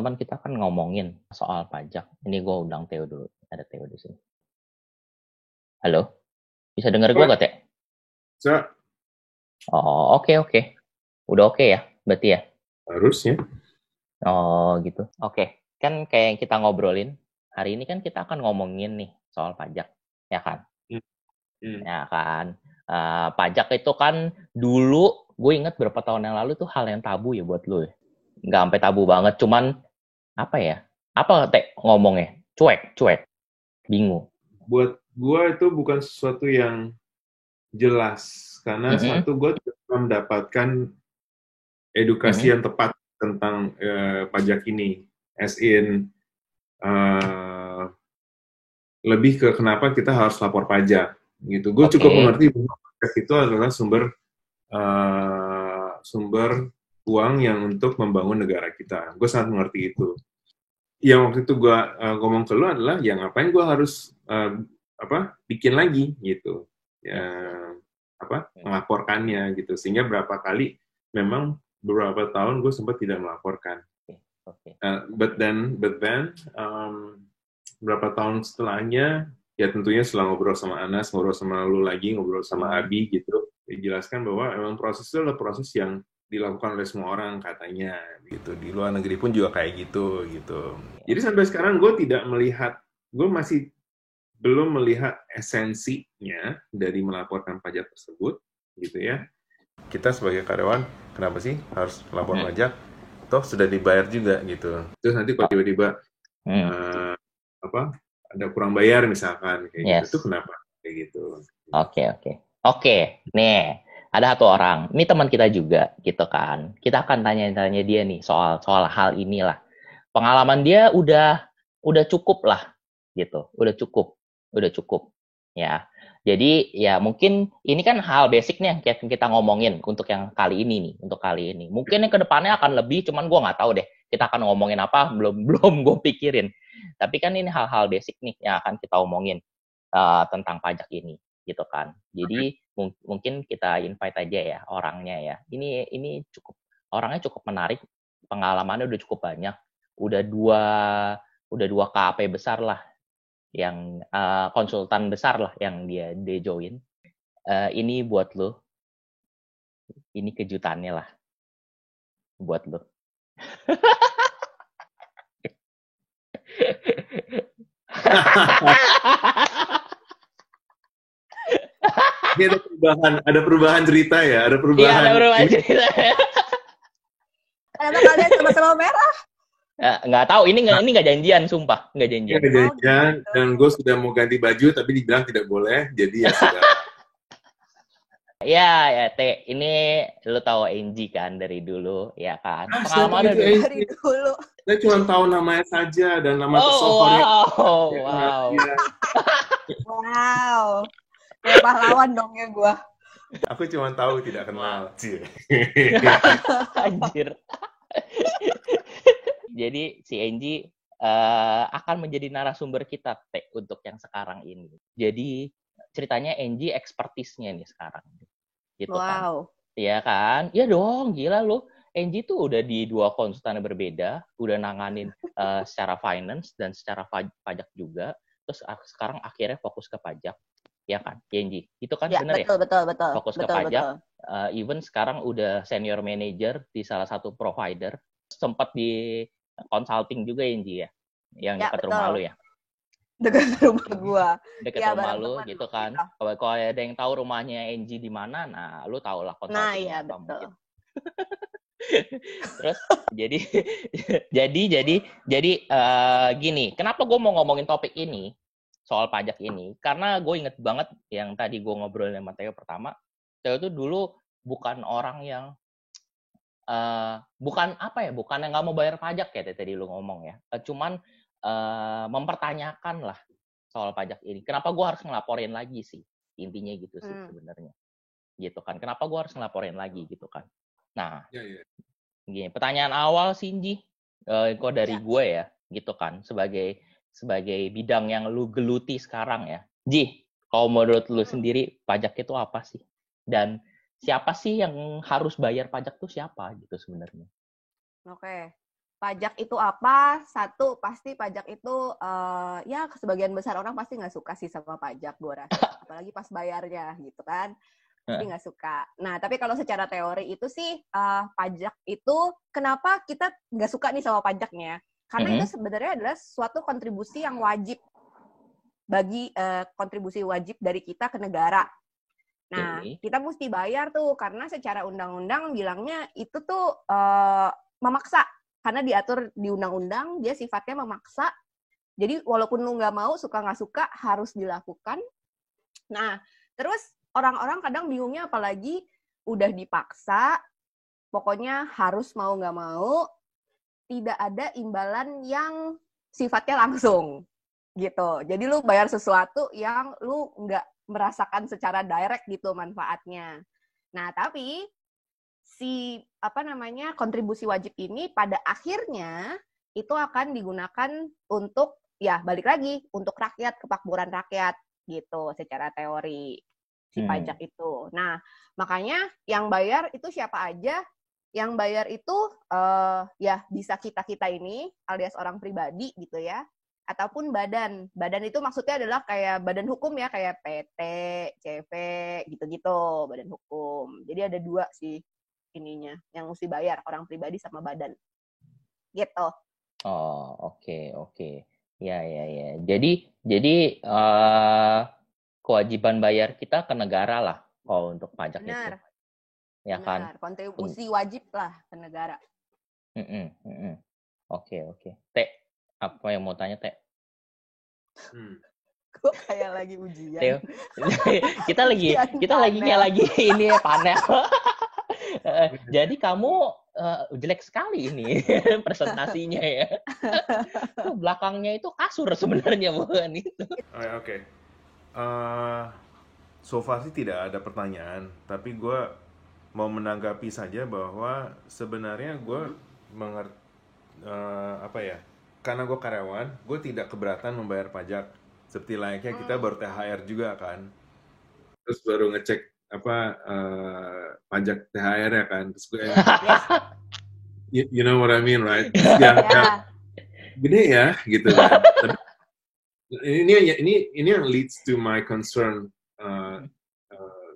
teman kita kan ngomongin soal pajak. Ini gue undang Theo dulu. Ada Theo di sini. Halo? Bisa dengar gue gak, Teh? Bisa. Oh, oke. Udah oke ya? Berarti ya? Harusnya. Oh, gitu. Oke. Kan kayak yang kita ngobrolin, hari ini kan kita akan ngomongin nih soal pajak. Ya kan? Ya kan? Pajak itu kan dulu, gue inget berapa tahun yang lalu tuh hal yang tabu ya buat lo ya. Nggak sampai tabu banget, cuman apa ya? Apa Teh ngomongnya? Cuek. Bingung. Buat gue itu bukan sesuatu yang jelas. Karena satu, gue tidak mendapatkan edukasi yang tepat tentang pajak ini. As in, lebih ke kenapa kita harus lapor pajak. Gitu. Gue cukup mengerti bahwa pajak itu adalah sumber uang yang untuk membangun negara kita. Gue sangat mengerti itu. Yang waktu itu gue ngomong ke lu adalah, yang ngapain gue harus bikin lagi gitu, melaporkannya gitu, sehingga berapa kali memang beberapa tahun gue sempat tidak melaporkan. But then berapa tahun setelahnya, ya tentunya setelah ngobrol sama Anas, ngobrol sama lu lagi, ngobrol sama Abi gitu, dijelaskan bahwa memang proses itu adalah proses yang dilakukan oleh semua orang katanya gitu. Di luar negeri pun juga kayak gitu. Jadi sampai sekarang gue masih belum melihat esensinya dari melaporkan pajak tersebut gitu ya. Kita sebagai karyawan kenapa sih harus lapor pajak? Toh sudah dibayar juga gitu. Terus nanti kalau tiba-tiba ada kurang bayar misalkan kayak gitu, itu kenapa kayak gitu. Oke. Nih, ada satu orang. Ini teman kita juga, gitu kan. Kita akan tanya-tanya dia nih soal hal inilah. Pengalaman dia udah cukup lah, gitu. Udah cukup. Ya. Jadi ya mungkin ini kan hal basic nih yang kita ngomongin untuk yang kali ini nih, Mungkin yang kedepannya akan lebih, cuman gue nggak tahu deh. Kita akan ngomongin apa, belum gue pikirin. Tapi kan ini hal-hal basic nih yang akan kita omongin tentang pajak ini, gitu kan. Jadi mungkin kita invite aja ya orangnya ya. Ini orangnya cukup menarik, pengalamannya udah cukup banyak, udah dua KAP besar lah, yang konsultan besar lah yang dia join. Ini buat lo, ini kejutannya lah buat lo. Ini ada perubahan cerita ya, ada perubahan. Iya, ada perubahan cerita. Ternyata kalian sama-sama merah. Nggak tahu, ini nggak janjian, sumpah nggak janjian. Nggak janjian, dan gue sudah mau ganti baju tapi dibilang tidak boleh, jadi ya sudah. Ya, Teh, ini lu tahu Angie kan dari dulu, ya kan? Pengalaman dari dulu. Saya cuma tahu namanya saja dan nama pesohornya. Wow. Kayak pahlawan dong ya gue. Aku cuma tahu, tidak kenal. Anjir. Jadi si Angie akan menjadi narasumber kita, Teh, untuk yang sekarang ini. Jadi ceritanya Angie expertise-nya nih sekarang. Gitu kan. Iya kan? Iya dong, gila lu. Angie tuh udah di 2 konsultan berbeda, udah nanganin secara finance dan secara pajak juga. Terus sekarang akhirnya fokus ke pajak. Ya kan, Angie? Itu kan ya, bener betul, ya? Fokus ke pajak. Even sekarang udah senior manager di salah satu provider. Sempat di consulting juga Angie ya? Yang dekat rumah lu ya? Dekat rumah gua. Dekat rumah lu gitu kan. Kalau ada yang tahu rumahnya Angie di mana, nah lu tau lah konsultingnya apa mungkin. Terus jadi gini, kenapa gue mau ngomongin topik ini soal pajak ini? Karena gue inget banget yang tadi gue ngobrol sama Theo pertama. Theo itu dulu bukan orang yang bukan yang nggak mau bayar pajak ya tadi lu ngomong ya. Cuman mempertanyakan lah soal pajak ini. Kenapa gue harus ngelaporin lagi sih? Intinya gitu sih sebenarnya. Gitu kan. Kenapa gue harus ngelaporin lagi gitu kan. Nah, gini, pertanyaan awal sih, Ji. Kok dari gue ya, gitu kan. Sebagai bidang yang lu geluti sekarang ya. Ji, kalau menurut lu sendiri, pajak itu apa sih? Dan siapa sih yang harus bayar pajak tuh siapa gitu sebenarnya? Oke. Pajak itu apa? Satu, pasti pajak itu ya sebagian besar orang pasti nggak suka sih sama pajak, gue rasa. Apalagi pas bayarnya gitu kan. Pasti nggak suka. Nah, tapi kalau secara teori itu sih pajak itu kenapa kita nggak suka nih sama pajaknya? Karena itu sebenarnya adalah suatu kontribusi yang wajib bagi kontribusi wajib dari kita ke negara. Nah, kita mesti bayar tuh karena secara undang-undang bilangnya itu tuh memaksa. Karena diatur di undang-undang, dia sifatnya memaksa. Jadi walaupun lu nggak mau, suka nggak suka, harus dilakukan. Nah, terus orang-orang kadang bingungnya apalagi udah dipaksa, pokoknya harus mau nggak mau, tidak ada imbalan yang sifatnya langsung. Gitu. Jadi lu bayar sesuatu yang lu nggak merasakan secara direct gitu manfaatnya. Nah, tapi kontribusi wajib ini pada akhirnya itu akan digunakan untuk ya balik lagi untuk rakyat, kemakmuran rakyat gitu secara teori si pajak itu. Nah, makanya yang bayar itu siapa aja? Yang bayar itu ya bisa kita-kita ini alias orang pribadi gitu ya. Ataupun badan. Badan itu maksudnya adalah kayak badan hukum ya, kayak PT, CV, gitu-gitu, badan hukum. Jadi ada 2 sih ininya yang mesti bayar, orang pribadi sama badan. Gitu. Oh, oke. Ya. Jadi kewajiban bayar kita ke negara lah kalau untuk pajak itu. Ya kan? Kontribusi wajib lah ke negara. Oke. Teh, apa yang mau tanya, Teh? Gue kayak lagi ujian. Teh, kita lagi ini ya panel. Jadi kamu jelek sekali ini presentasinya ya. Belakangnya itu kasur sebenarnya bukan itu. Oke. So far sih tidak ada pertanyaan, tapi gue mau menanggapi saja bahwa sebenarnya gue karena gue karyawan, gue tidak keberatan membayar pajak. Seperti layaknya kita baru THR juga kan. Terus baru ngecek pajak THR ya kan. Terus gue you know what I mean, right? Gede ya gitu kan. Ini yang leads to my concern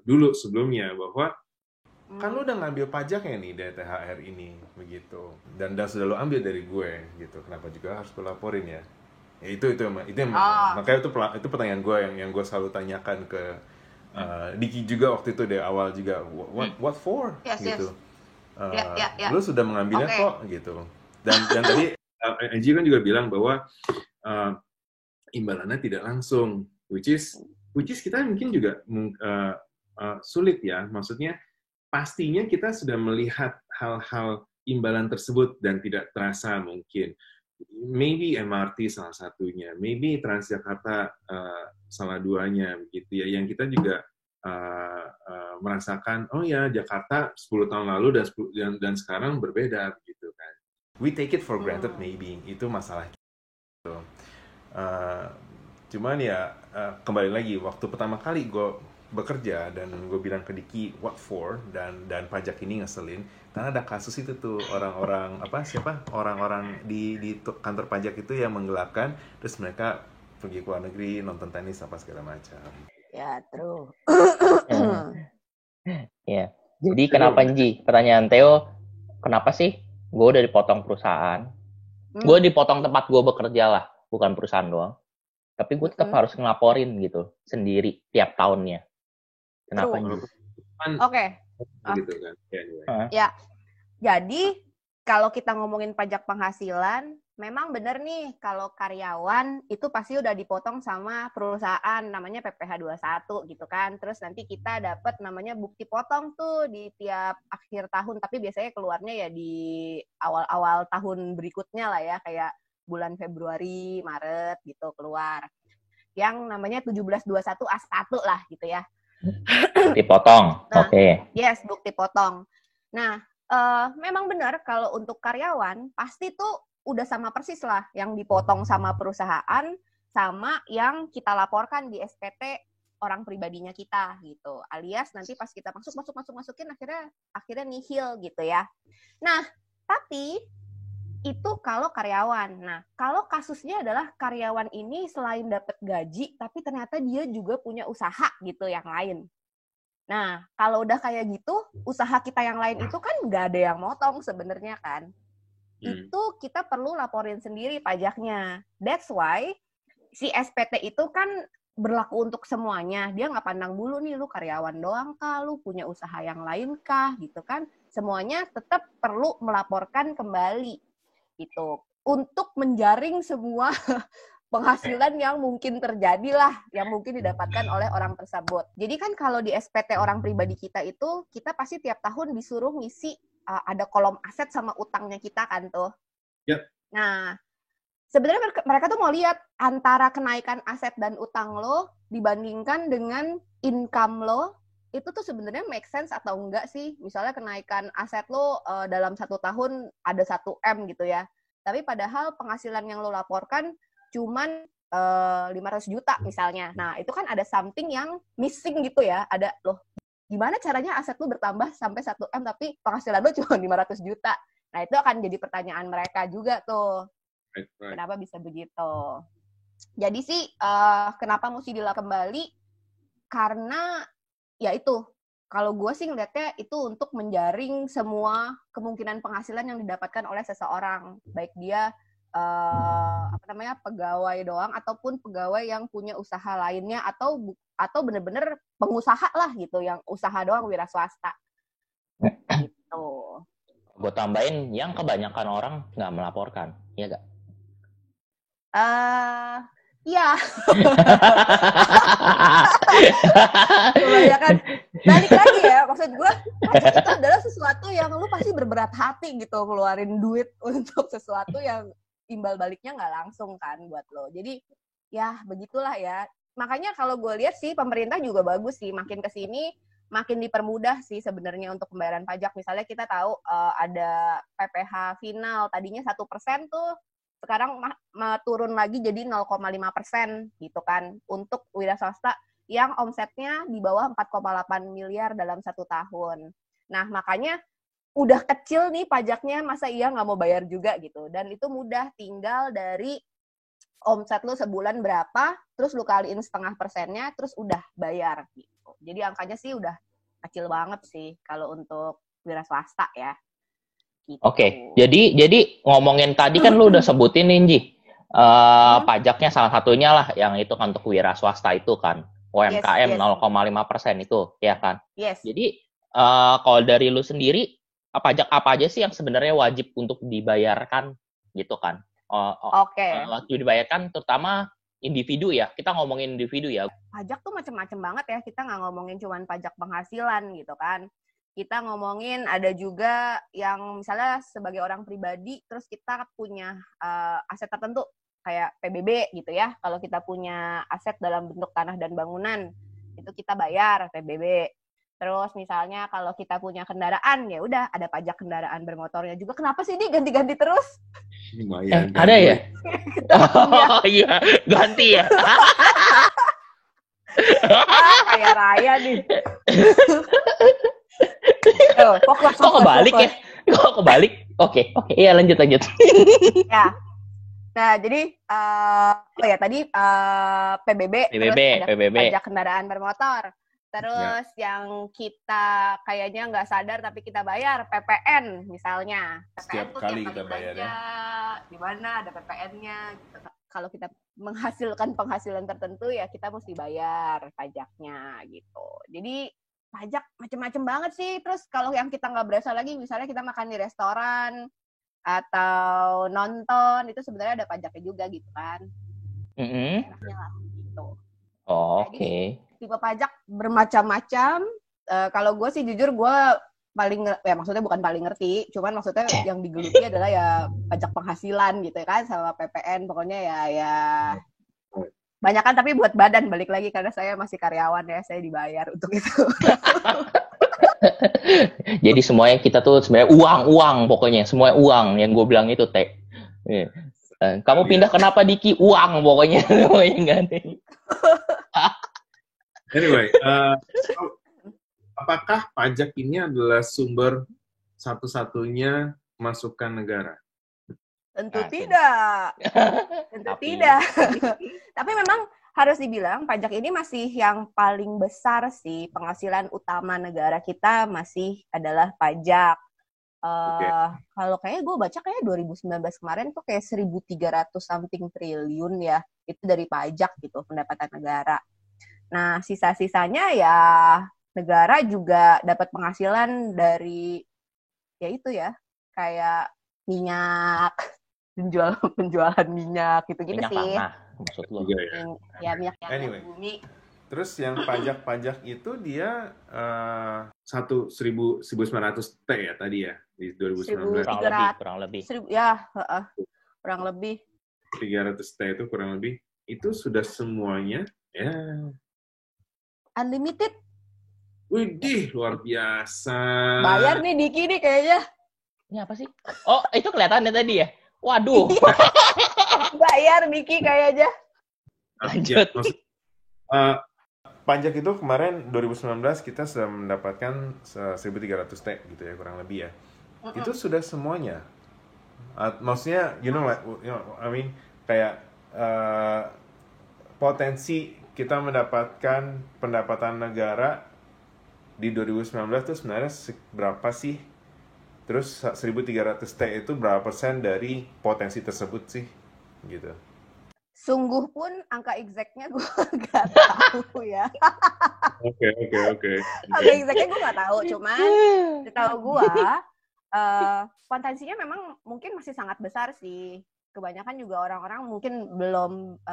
dulu sebelumnya bahwa kan lu udah ngambil pajaknya nih dari THR ini begitu, dan sudah lu ambil dari gue gitu, kenapa juga harus gue laporin ya? Ya itu makanya itu pertanyaan gue yang gue selalu tanyakan ke Diki juga waktu itu dari awal juga, what for gitu. Lu sudah mengambilnya kok gitu, dan tadi Angie kan juga bilang bahwa imbalannya tidak langsung, which is kita mungkin juga sulit ya, maksudnya pastinya kita sudah melihat hal-hal imbalan tersebut dan tidak terasa mungkin. Maybe MRT salah satunya, maybe Transjakarta salah duanya begitu ya, yang kita juga merasakan, oh ya Jakarta 10 tahun lalu dan sekarang berbeda gitu kan. We take it for granted maybe, itu masalah gitu. Cuman ya kembali lagi, waktu pertama kali gue bekerja dan gue bilang ke Diki what for, dan pajak ini ngeselin karena ada kasus itu tuh orang-orang di kantor pajak itu yang menggelapkan, terus mereka pergi ke luar negeri nonton tenis apa segala macam. Ya, true. Ya. Jadi kenapa Nji? Pertanyaan Theo, kenapa sih gue udah dipotong perusahaan? Gue dipotong tempat gue bekerja lah, bukan perusahaan doang. Tapi gue tetap harus ngelaporin gitu sendiri tiap tahunnya. Kenapa Nji? Oke. Gitu kan. Ya. Jadi kalau kita ngomongin pajak penghasilan, memang benar nih kalau karyawan itu pasti udah dipotong sama perusahaan namanya PPh 21 gitu kan. Terus nanti kita dapat namanya bukti potong tuh di tiap akhir tahun, tapi biasanya keluarnya ya di awal-awal tahun berikutnya lah ya, kayak bulan Februari, Maret gitu keluar. Yang namanya 1721 A1 lah gitu ya. Dipotong. Nah, Oke. Yes, bukti potong. Nah, memang benar kalau untuk karyawan pasti tuh udah sama persis lah yang dipotong sama perusahaan sama yang kita laporkan di SPT orang pribadinya kita gitu. Alias nanti pas kita masukin akhirnya nihil gitu ya. Nah, tapi itu kalau karyawan. Nah, kalau kasusnya adalah karyawan ini selain dapat gaji, tapi ternyata dia juga punya usaha gitu yang lain. Nah, kalau udah kayak gitu, usaha kita yang lain itu kan nggak ada yang motong sebenarnya kan. Itu kita perlu laporin sendiri pajaknya. That's why si SPT itu kan berlaku untuk semuanya. Dia nggak pandang dulu nih, lu karyawan doang kah, lu punya usaha yang lain kah, gitu kan. Semuanya tetap perlu melaporkan kembali, gitu. Untuk menjaring semua penghasilan yang mungkin terjadi lah, yang mungkin didapatkan oleh orang tersebut. Jadi kan kalau di SPT orang pribadi kita itu, kita pasti tiap tahun disuruh ngisi ada kolom aset sama utangnya kita kan tuh. Yep. Nah, sebenarnya mereka tuh mau lihat antara kenaikan aset dan utang lo dibandingkan dengan income lo, itu tuh sebenarnya make sense atau enggak sih? Misalnya kenaikan aset lo dalam 1 tahun ada 1 M gitu ya. Tapi padahal penghasilan yang lo laporkan cuman 500 juta misalnya. Nah, itu kan ada something yang missing gitu ya. Ada loh, gimana caranya aset lo bertambah sampai 1 M tapi penghasilan lo cuma 500 juta. Nah, itu akan jadi pertanyaan mereka juga tuh. Right. Kenapa bisa begitu? Jadi sih kenapa mesti dilakukan kembali? Karena ya itu, kalau gue sih ngeliatnya itu untuk menjaring semua kemungkinan penghasilan yang didapatkan oleh seseorang, baik dia pegawai doang ataupun pegawai yang punya usaha lainnya atau bener-bener pengusaha lah gitu, yang usaha doang wira swasta. Gitu. Gue tambahin, yang kebanyakan orang nggak melaporkan, ya nggak? Iya. Kebanyakan. Balik lagi ya, maksud gue, pajak itu adalah sesuatu yang lu pasti berberat hati gitu, keluarin duit untuk sesuatu yang imbal baliknya nggak langsung kan buat lo. Jadi ya begitulah ya. Makanya kalau gue lihat sih pemerintah juga bagus sih, makin kesini makin dipermudah sih sebenarnya untuk pembayaran pajak. Misalnya kita tahu ada PPh final, tadinya 1% tuh sekarang turun lagi jadi 0,5% gitu kan untuk wira swasta yang omsetnya di bawah 4,8 miliar dalam 1 tahun. Nah, makanya udah kecil nih pajaknya, masa iya nggak mau bayar juga gitu. Dan itu mudah, tinggal dari omset lu sebulan berapa, terus lu kaliin 0,5%-nya, terus udah bayar gitu. Jadi angkanya sih udah kecil banget sih kalau untuk wira swasta ya. Gitu. Oke, jadi ngomongin tadi kan lu udah sebutin nih, Nji. Pajaknya salah satunya lah yang itu kan untuk wira swasta itu kan. UMKM 0,5% itu, ya kan? Yes. Jadi kalau dari lu sendiri, pajak apa aja sih yang sebenarnya wajib untuk dibayarkan gitu kan? Oke. Wajib dibayarkan terutama individu ya. Kita ngomongin individu ya. Pajak tuh macam-macam banget ya. Kita nggak ngomongin cuma pajak penghasilan gitu kan. Kita ngomongin ada juga yang misalnya sebagai orang pribadi, terus kita punya aset tertentu, kayak PBB gitu ya. Kalau kita punya aset dalam bentuk tanah dan bangunan, itu kita bayar PBB. Terus misalnya kalau kita punya kendaraan, ya udah ada pajak kendaraan bermotornya juga. Kenapa sih ini ganti-ganti terus? Lumayan. Ada ya? Oh iya, ganti ya. Kayak raya nih. Fokus. Kok kebalik ya? Kok kebalik? Oke, iya lanjut. Ya. Nah, jadi tadi PBB, terus ada pajak kendaraan bermotor. Terus yang kita kayaknya nggak sadar tapi kita bayar, PPN misalnya. Setiap kali kita bayar ya. Di mana ada PPN-nya. Gitu. Kalau kita menghasilkan penghasilan tertentu ya kita mesti bayar pajaknya gitu. Jadi pajak macam-macam banget sih. Terus kalau yang kita nggak berasa lagi, misalnya kita makan di restoran atau nonton, itu sebenarnya ada pajaknya juga gitu kan. Enaknya lah gitu. Oke. Tipe pajak bermacam-macam. Kalau gue sih jujur gue maksudnya bukan paling ngerti, cuman maksudnya yang digeluti adalah ya pajak penghasilan gitu kan, sama PPN, pokoknya ya banyak kan, tapi buat badan, balik lagi karena saya masih karyawan ya, saya dibayar untuk itu. Jadi semuanya kita tuh sebenarnya uang pokoknya, semuanya uang yang gue bilang itu Teh. Kamu pindah kenapa Diki? Uang pokoknya. Anyway, apakah pajak ini adalah sumber satu-satunya masukan negara? Tentu Nah, tidak. Tentu tapi tidak. Tapi memang harus dibilang pajak ini masih yang paling besar sih, penghasilan utama negara kita masih adalah pajak. Oke. Kalau kayak gue baca kayak 2019 kemarin tuh kayak 1.300 something triliun ya, itu dari pajak gitu pendapatan negara. Nah, sisa-sisanya ya negara juga dapat penghasilan dari ya itu ya, kayak minyak, penjualan minyak gitu-gitu minyak sih. tanah maksud lo. Juga ya. Ya minyak yang Anyway. bumi. Terus yang pajak-pajak itu dia 1.900 T ya tadi ya di 2019. Kurang lebih. Ya, kurang lebih. 300 T itu kurang lebih. Itu sudah semuanya ya. Unlimited. Widih, luar biasa. Bayar nih Diki nih kayaknya. Ini apa sih? Oh, itu kelihatannya tadi ya? Waduh. Bayar Diki kayaknya. Lanjut. Pajak itu kemarin 2019 kita sudah mendapatkan 1.300 T gitu ya kurang lebih ya. Itu sudah semuanya. Maksudnya I mean kayak potensi kita mendapatkan pendapatan negara di 2019 itu sebenarnya berapa sih? Terus 1.300 T itu berapa persen dari potensi tersebut sih? Gitu. Sungguh pun angka exactnya gue nggak tahu ya. Oke. Angka exactnya gue nggak tahu, cuman setahu gue potensinya memang mungkin masih sangat besar sih. Kebanyakan juga orang-orang mungkin belum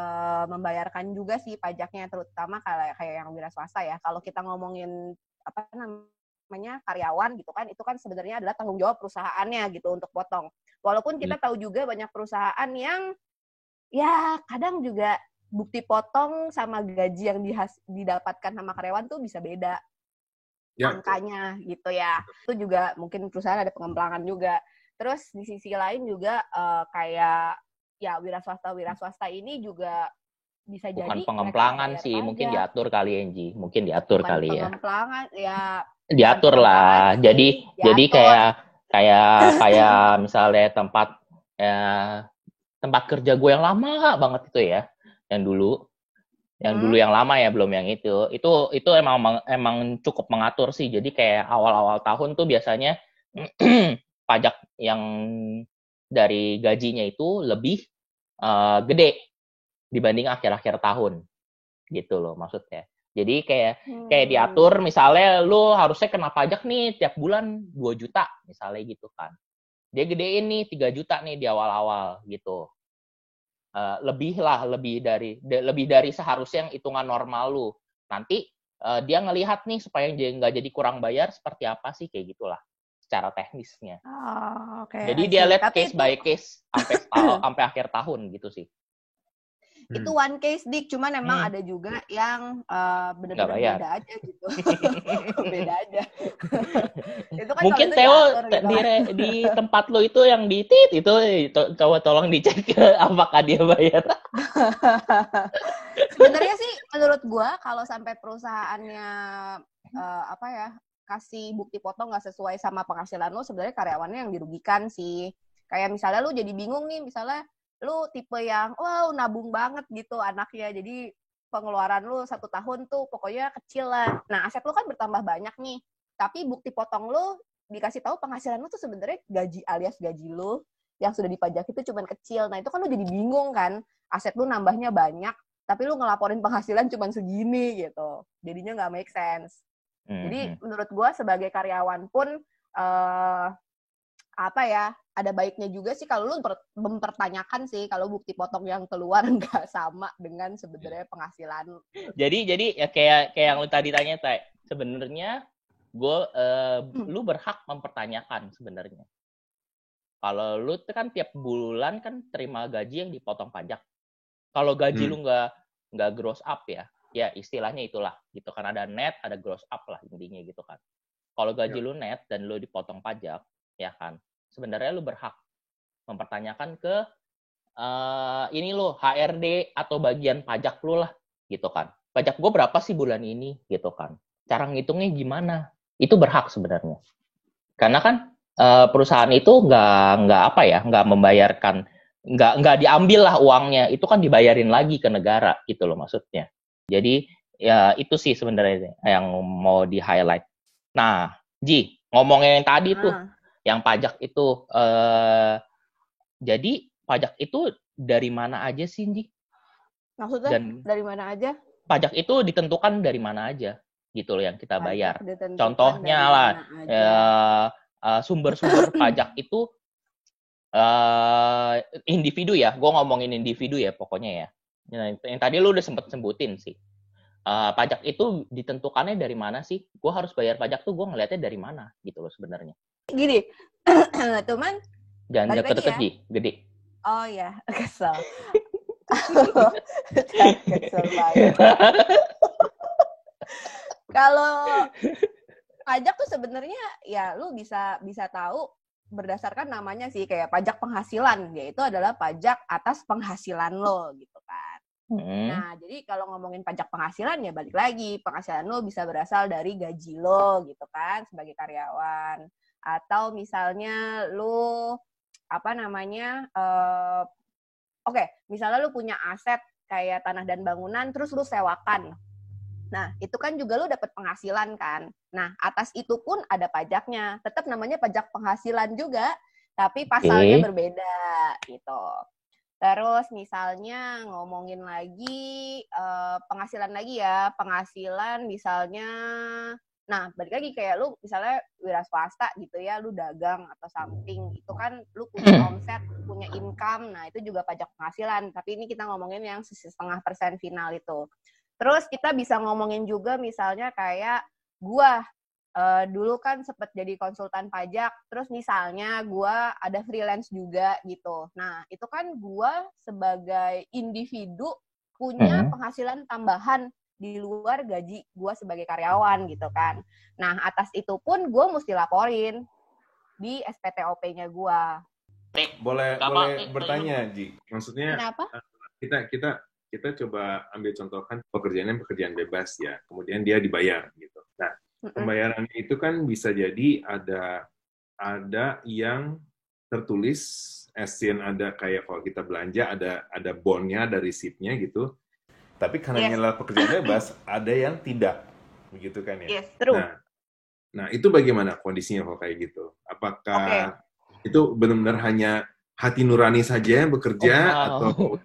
membayarkan juga sih pajaknya, terutama kayak yang wira swasta ya. Kalau kita ngomongin apa namanya karyawan gitu kan, itu kan sebenarnya adalah tanggung jawab perusahaannya gitu untuk potong. Walaupun kita tahu juga banyak perusahaan yang ya kadang juga bukti potong sama gaji yang didapatkan sama karyawan tuh bisa beda angkanya gitu ya. Itu juga mungkin perusahaan ada pengemplangan juga. Terus di sisi lain juga kayak ya wira swasta ini juga bisa bukan jadi pengemplangan sih, mungkin diatur kali Enji, mungkin diatur bukan kali ya. Pengemplangan ya. Diatur lah. Jadi kayak misalnya tempat kerja gue yang lama banget itu ya, yang dulu yang lama ya, belum yang itu emang cukup mengatur sih. Jadi kayak awal-awal tahun tuh biasanya pajak yang dari gajinya itu lebih gede dibanding akhir-akhir tahun gitu loh maksudnya. Jadi kayak diatur, misalnya lu harusnya kena pajak nih tiap bulan 2 juta misalnya gitu kan. Dia gedein nih 3 juta nih di awal-awal gitu. Lebih dari seharusnya yang hitungan normal lu. Nanti dia ngelihat nih supaya dia nggak jadi kurang bayar seperti apa sih, kayak gitulah secara teknisnya. Jadi dia lihat case by case sampai akhir tahun gitu sih. Itu one case Dik, cuman emang ada juga yang benar-benar beda aja gitu. Beda aja. Itu kan mungkin Theo di tempat lo itu yang di tit itu coba tolong dicek apakah dia bayar. Sebenarnya sih menurut gua kalau sampai perusahaannya kasih bukti potong nggak sesuai sama penghasilan lo, sebenarnya karyawannya yang dirugikan sih. Kayak misalnya lo jadi bingung nih, misalnya lu tipe yang nabung banget gitu anaknya, jadi pengeluaran lu 1 tahun tuh pokoknya kecil lah. Nah aset lu kan bertambah banyak nih, tapi bukti potong lu dikasih tahu penghasilan lu tuh sebenarnya gaji alias gaji lu yang sudah dipajak itu cuman kecil. Nah itu kan lu jadi bingung kan, aset lu nambahnya banyak tapi lu ngelaporin penghasilan cuman segini gitu, jadinya nggak make sense. Jadi menurut gua sebagai karyawan pun ada baiknya juga sih kalau lu mempertanyakan sih kalau bukti potong yang keluar nggak sama dengan sebenarnya penghasilan. Jadi ya kayak yang lu tadi tanya, Tay. Sebenarnya lu berhak mempertanyakan sebenarnya. Kalau lu kan tiap bulan kan terima gaji yang dipotong pajak. Kalau gaji lu nggak gross up ya istilahnya itulah gitu kan, ada net, ada gross up lah intinya gitu kan. Kalau gaji lu net dan lu dipotong pajak, ya kan, sebenarnya lu berhak mempertanyakan ke ini lo HRD atau bagian pajak lu lah gitu kan. Pajak gue berapa sih bulan ini gitu kan. Cara ngitungnya gimana? Itu berhak sebenarnya. Karena kan perusahaan itu nggak apa ya, nggak membayarkan, nggak diambil lah uangnya, itu kan dibayarin lagi ke negara gitu loh maksudnya. Jadi ya itu sih sebenarnya yang mau di highlight. Nah, Ji, ngomongin yang tadi tuh, yang pajak itu, jadi pajak itu dari mana aja sih, Ji? Maksudnya Dan dari mana aja? pajak itu ditentukan dari mana aja gitu loh yang kita bayar. Pajak Contohnya dari lah, mana aja. sumber-sumber pajak itu individu ya, gue ngomongin individu ya pokoknya ya. Yang tadi lu udah sempet sebutin sih. Pajak itu ditentukannya dari mana sih? Gue harus bayar pajak tuh gue ngeliatnya dari mana gitu loh sebenarnya. Gini, teman. Jangan deket-deket ya. Gede. Oh ya, kesel. Kesel banget. Kalau pajak tuh sebenarnya ya lu bisa tahu berdasarkan namanya sih, kayak pajak penghasilan, yaitu adalah pajak atas penghasilan lo gitu kan. Nah, jadi kalau ngomongin pajak penghasilan ya balik lagi, penghasilan lo bisa berasal dari gaji lo gitu kan sebagai karyawan, atau misalnya lo misalnya lu punya aset kayak tanah dan bangunan terus lu sewakan. Nah, itu kan juga lu dapat penghasilan kan. Nah, atas itu pun ada pajaknya. Tetap namanya pajak penghasilan juga, tapi pasalnya berbeda gitu. Terus misalnya ngomongin lagi penghasilan lagi ya. Penghasilan misalnya, nah balik lagi kayak lu misalnya wira swasta gitu ya, lu dagang atau something, itu kan lu punya omset, punya income, nah itu juga pajak penghasilan. Tapi ini kita ngomongin yang 0,5% final itu. Terus kita bisa ngomongin juga misalnya kayak gua dulu kan sempat jadi konsultan pajak, terus misalnya gua ada freelance juga gitu. Nah, itu kan gua sebagai individu punya penghasilan tambahan di luar gaji gua sebagai karyawan gitu kan. Nah, atas itu pun gua mesti laporin di SPTOP-nya gua. Boleh bertanya, Ji. Maksudnya kenapa? Kita coba ambil contohkan pekerjaan bebas ya, kemudian dia dibayar gitu. Nah, pembayaran itu kan bisa jadi ada yang tertulis, ada kayak kalau kita belanja ada bondnya, ada resipnya gitu. Tapi karena adalah pekerjaan bebas, ada yang tidak, begitu kan ya? Yes, true. Nah itu bagaimana kondisinya kalau kayak gitu? Apakah itu benar-benar hanya hati nurani saja yang bekerja atau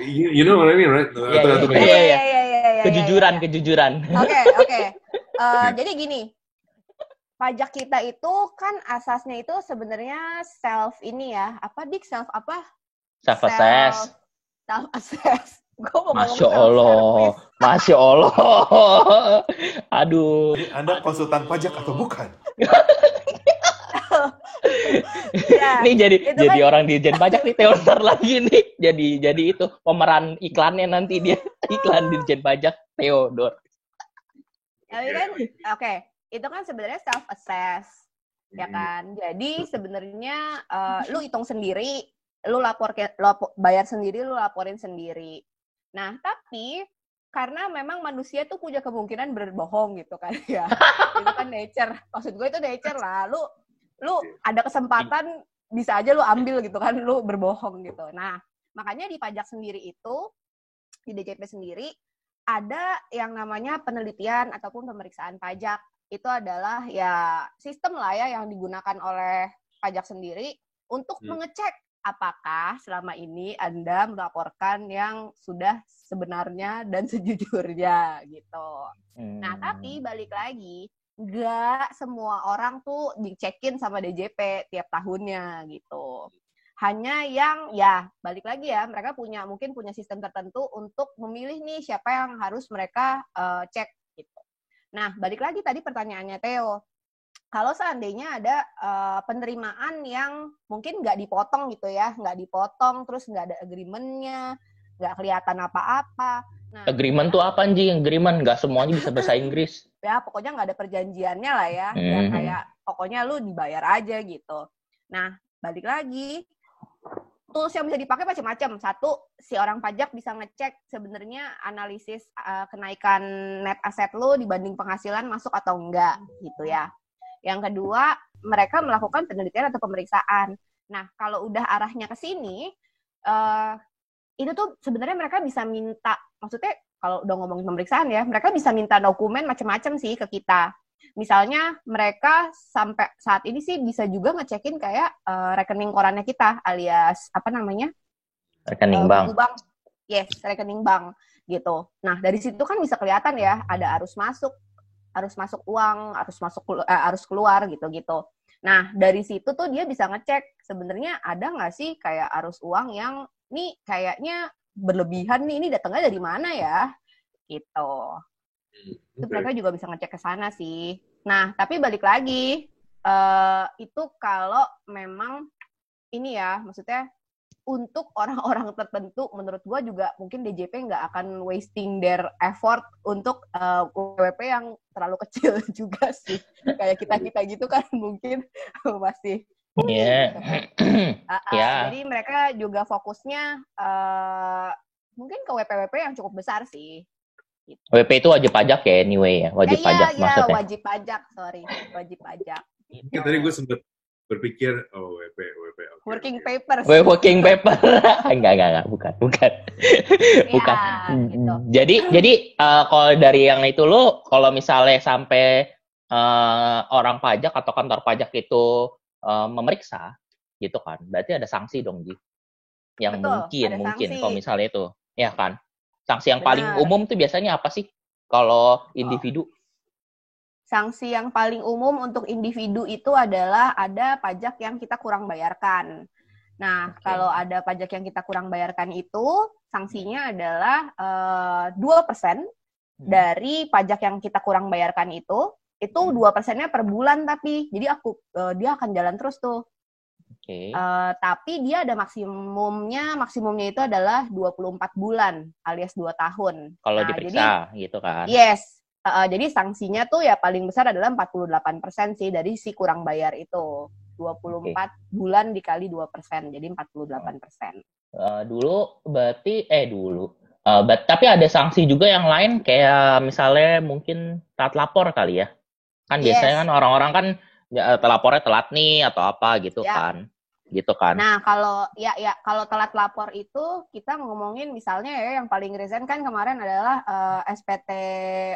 you know what I mean, right? Iya. Kejujuran. Oke. Jadi gini, pajak kita itu kan asasnya itu sebenarnya self assess. Masya Allah. Aduh. Anda konsultan pajak atau bukan? Nih jadi kan, orang Dirjen Pajak nih Theodor lagi nih. Jadi itu pemeran iklannya nanti dia iklan Dirjen Pajak Theodor. Tapi kan itu kan sebenarnya self assess. Ya kan? Jadi sebenarnya lu hitung sendiri, lu bayar sendiri, lu laporin sendiri. Nah, tapi karena memang manusia tuh punya kemungkinan berbohong gitu kan ya. Itu kan nature. Maksud gue itu nature lah. Lu ada kesempatan bisa aja lu ambil gitu kan, lu berbohong gitu. Nah, makanya di pajak sendiri itu, di DJP sendiri, ada yang namanya penelitian ataupun pemeriksaan pajak. Itu adalah ya sistem lah ya yang digunakan oleh pajak sendiri untuk mengecek apakah selama ini Anda melaporkan yang sudah sebenarnya dan sejujurnya gitu. Nah, tapi balik lagi, nggak semua orang tuh dicekin sama DJP tiap tahunnya gitu. Hanya yang ya balik lagi ya, mereka mungkin punya sistem tertentu untuk memilih nih siapa yang harus mereka cek gitu. Nah, balik lagi tadi pertanyaannya Theo. Kalau seandainya ada penerimaan yang mungkin nggak dipotong gitu ya, nggak dipotong, terus nggak ada agreement-nya, nggak kelihatan apa-apa. Nah, agreement tuh apa Ji? Agreement nggak semuanya bisa bahasa Inggris. Ya pokoknya nggak ada perjanjiannya lah ya. Ya kayak pokoknya lu dibayar aja gitu. Nah, balik lagi, tools yang bisa dipakai macam-macam. Satu, si orang pajak bisa ngecek sebenarnya analisis kenaikan net aset lu dibanding penghasilan masuk atau enggak gitu ya. Yang kedua, mereka melakukan penelitian atau pemeriksaan. Nah, kalau udah arahnya ke sini, itu tuh sebenarnya mereka bisa minta, maksudnya kalau udah ngomongin pemeriksaan ya, mereka bisa minta dokumen macam-macam sih ke kita. Misalnya mereka sampai saat ini sih bisa juga ngecekin kayak rekening korannya kita, alias apa namanya? Rekening bank. Buku bank. Yes, rekening bank gitu. Nah, dari situ kan bisa kelihatan ya, ada arus masuk uang, arus keluar gitu-gitu. Nah, dari situ tuh dia bisa ngecek sebenarnya ada nggak sih kayak arus uang yang nih kayaknya berlebihan nih, ini datangnya dari mana ya? Gitu. Itu mereka juga bisa ngecek ke sana sih. Nah, tapi balik lagi, itu kalau memang ini ya, maksudnya untuk orang-orang tertentu, menurut gue juga mungkin DJP nggak akan wasting their effort untuk WP yang terlalu kecil juga sih. Kayak kita gitu kan mungkin masih. Iya. Jadi mereka juga fokusnya mungkin ke WP-WP yang cukup besar sih. Gitu. WP itu wajib pajak ya anyway ya, wajib pajak maksudnya. Iya, wajib pajak. Gitu. Ya, tadi gue sempat berpikir, WP. Okay, working paper. Working paper. Enggak, bukan. Ya, bukan. Gitu. Jadi kalau dari yang itu lo, kalau misalnya sampai orang pajak atau kantor pajak itu memeriksa, gitu kan, berarti ada sanksi dong, Ji. Yang mungkin kalau misalnya itu, ya kan. Sanksi yang paling umum tuh biasanya apa sih kalau individu? Sanksi yang paling umum untuk individu itu adalah ada pajak yang kita kurang bayarkan. Nah, kalau ada pajak yang kita kurang bayarkan itu, sanksinya adalah 2% dari pajak yang kita kurang bayarkan itu 2%-nya per bulan tapi. Jadi dia akan jalan terus tuh. Tapi dia ada maksimumnya itu adalah 24 bulan alias 2 tahun. Kalau diperiksa gitu kan. Yes. Jadi sanksinya tuh ya paling besar adalah 48% sih dari si kurang bayar itu. 24 bulan dikali 2%, jadi 48%. Dulu berarti, tapi ada sanksi juga yang lain, kayak misalnya mungkin telat lapor kali ya. Kan biasanya kan orang-orang kan lapornya telat nih atau apa gitu kan. Gitu kan. Nah, kalau telat lapor itu kita ngomongin misalnya ya yang paling recent kan kemarin adalah SPT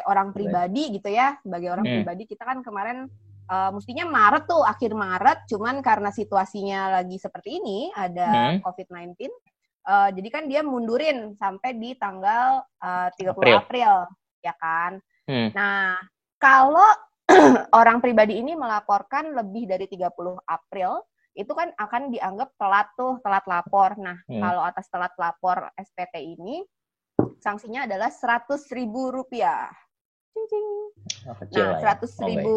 orang pribadi gitu ya. Sebagai orang pribadi kita kan kemarin mestinya Maret tuh, akhir Maret, cuman karena situasinya lagi seperti ini, ada COVID-19, jadi kan dia mundurin sampai di tanggal 30 April, ya kan? Nah, kalau orang pribadi ini melaporkan lebih dari 30 April, itu kan akan dianggap telat lapor. Nah, kalau atas telat lapor SPT ini, sanksinya adalah Rp100.000. Nah, Rp100.000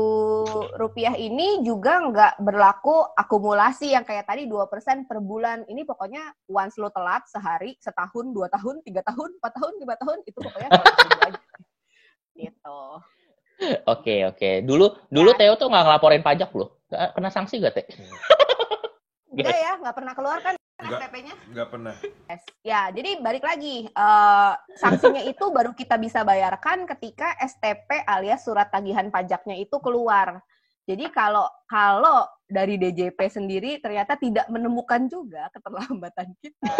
ini juga nggak berlaku akumulasi yang kayak tadi 2% per bulan. Ini pokoknya once lo telat sehari, setahun, 2 tahun, 3 tahun, 4 tahun, 5 tahun, itu pokoknya 100.000 aja. Gitu. Oke. Dulu Theo tuh nggak ngelaporin pajak loh. Kena sanksi nggak, Teh? Enggak ya, nggak pernah keluar kan SPP-nya? Nggak pernah. Yes. Ya, jadi balik lagi, sanksinya itu baru kita bisa bayarkan ketika STP alias surat tagihan pajaknya itu keluar. Jadi kalau dari DJP sendiri ternyata tidak menemukan juga keterlambatan kita,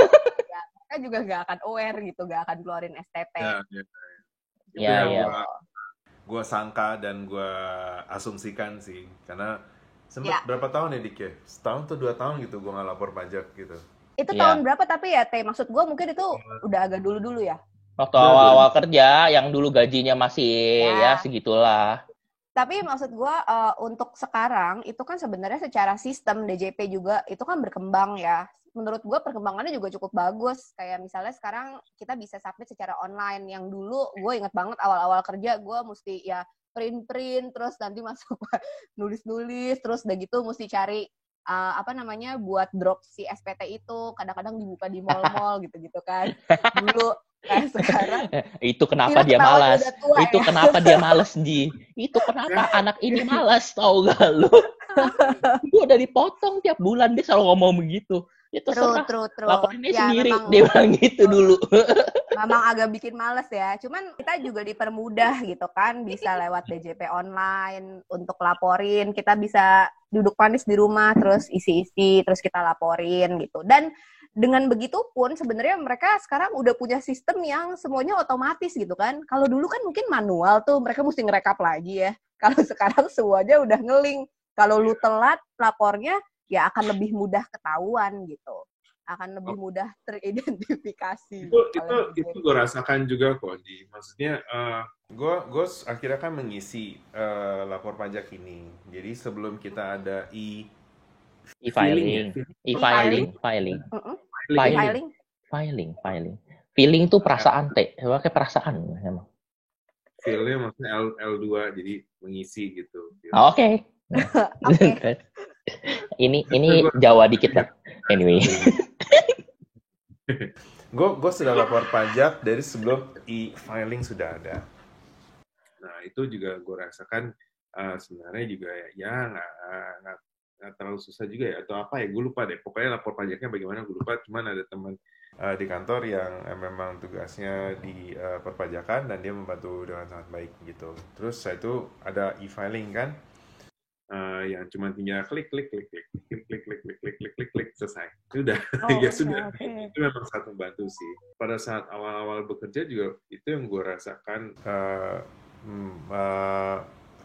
ya, mereka juga nggak akan aware gitu, nggak akan keluarin STP. Iya. Gue sangka dan gue asumsikan sih, karena sempat berapa tahun ya Dik ya? Setahun atau 2 tahun gitu gue nggak lapor pajak gitu. Itu tahun berapa tapi ya Teh? Maksud gue mungkin itu udah agak dulu ya. Waktu awal-awal kerja, yang dulu gajinya masih ya segitulah. Tapi maksud gue untuk sekarang itu kan sebenarnya secara sistem DJP juga itu kan berkembang ya. Menurut gue perkembangannya juga cukup bagus. Kayak misalnya sekarang kita bisa submit secara online. Yang dulu gue inget banget awal-awal kerja gue mesti ya print terus nanti masuk nulis terus udah gitu mesti cari buat drop si SPT itu kadang-kadang dibuka di mall-mall gitu kan dulu. Sekarang itu kenapa dia malas? Itu kenapa dia malas, Ji? Itu kenapa anak ini malas, tau gak lu? Gue udah dipotong tiap bulan, dia selalu ngomong begitu. Itu true. Laporinnya sendiri, dia bilang gitu dulu. Memang agak bikin males ya. Cuman kita juga dipermudah gitu kan, bisa lewat DJP online untuk laporin. Kita bisa duduk manis di rumah, terus isi-isi, terus kita laporin gitu. Dan dengan begitu pun sebenarnya mereka sekarang udah punya sistem yang semuanya otomatis gitu kan. Kalau dulu kan mungkin manual tuh, mereka mesti ngerekap lagi ya. Kalau sekarang semuanya udah nge-link. Kalau lu telat lapornya, ya akan lebih mudah ketahuan gitu. Akan lebih mudah teridentifikasi. Itu gue rasakan juga kok, Di. Maksudnya, gue akhirnya kan mengisi lapor pajak ini. Jadi sebelum kita ada filing. Feeling tuh perasaan pakai perasaan emang. Feelnya maksudnya L2, jadi mengisi gitu. Oke. Ini Jawa dikit lah. Anyway. Gue sudah lapor pajak dari sebelum e-filing sudah ada. Nah itu juga gue rasakan sebenarnya juga ya nggak terlalu susah juga ya, atau apa ya, gue lupa deh. Pokoknya lapor pajaknya bagaimana gue lupa. Cuman ada teman di kantor yang memang tugasnya di perpajakan dan dia membantu dengan sangat baik gitu. Terus saya itu ada e-filing kan. Yang cuma tinggal klik selesai. Sudah. Sudah. Okay. Itu memang sangat membantu sih. Pada saat awal-awal bekerja juga itu yang gue rasakan,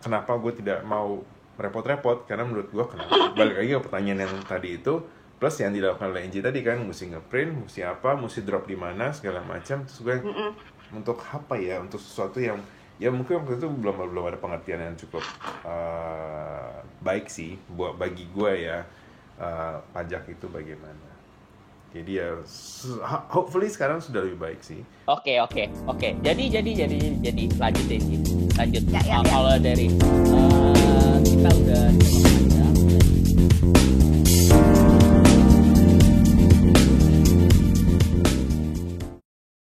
kenapa gue tidak mau repot-repot, karena menurut gue kenapa, balik lagi ke pertanyaan yang tadi itu, plus yang dilakukan oleh Angie tadi kan, mesti ngeprint, mesti apa, mesti drop di mana segala macam. Terus gue untuk apa ya, untuk sesuatu yang ya mungkin waktu itu belum ada pengertian yang cukup baik sih buat bagi gue ya, pajak itu bagaimana. Jadi ya hopefully sekarang sudah lebih baik sih. Oke. Jadi lanjut. Ya. Kalau dari kita udah